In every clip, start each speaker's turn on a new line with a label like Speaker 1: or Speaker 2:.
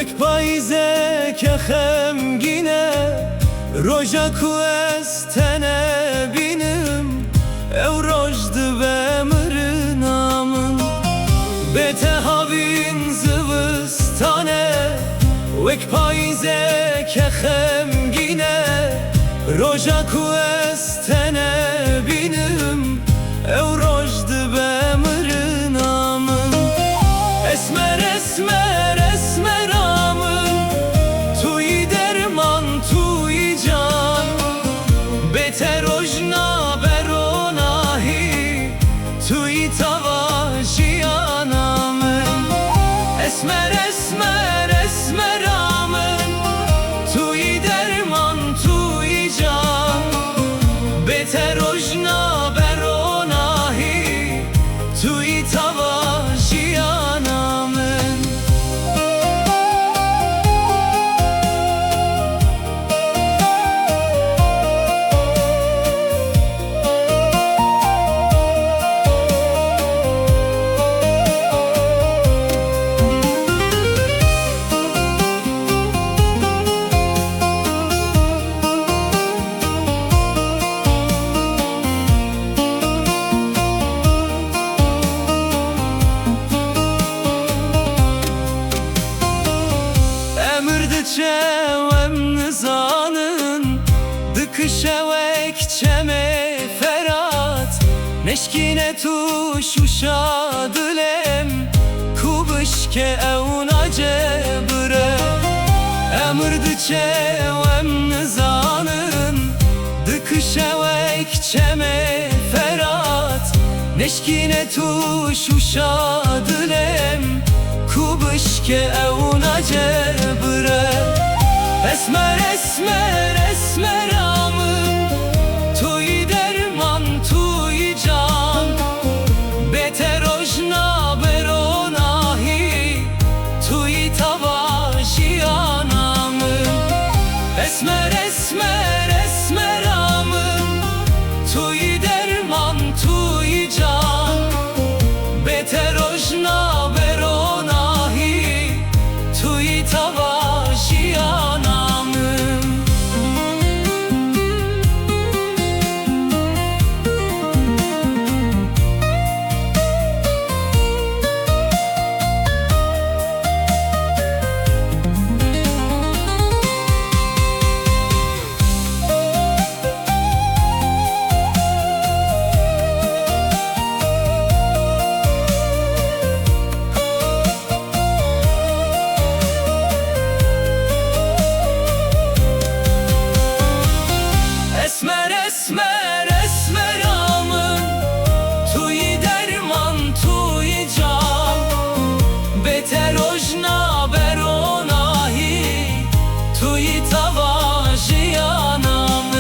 Speaker 1: وک پاییزه که خمگینه روژا کو از تنه بینم او روژد بمرنامم به تهاوین زوستانه وک پاییزه که خمگینه روژا کو از تنه بینم او روژد بمرنامم اسمر اسمر اسمرامم توی درمان توی جان بهتر روژنا بروناهی توی تواژیانامم اسمر اسمر اسمرامم توی درمان توی جان بهتر روژنا بروناهی توی تواژیانامم Çevem nizanın dıkışevek çeme ferat neşkine tuş uşadılem kubışke evna cebre emrdı çevem nizanın dıkışevek çeme ferat neşkine tuş uşadılem kubışke evna cebre اسمر اسمر اسمرامم توی درمان توی جان بهتر روژنا بروناهی توی تواژیانامم اسمر اسمر اسمرامم توی درمان توی جان بهتر روژنا بروناهی توی تواژیانامم Esmer esmer esmeramım توی درمان توی جان بهتر روژنا بروناهی توی تواژیانامم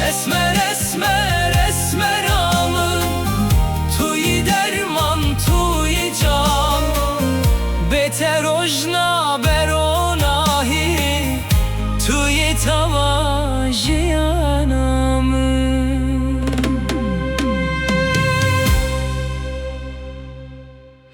Speaker 1: اسمر اسمر اسمرامم توی درمان توی جان بهتر روژنا بروناهی توی تواژیانامم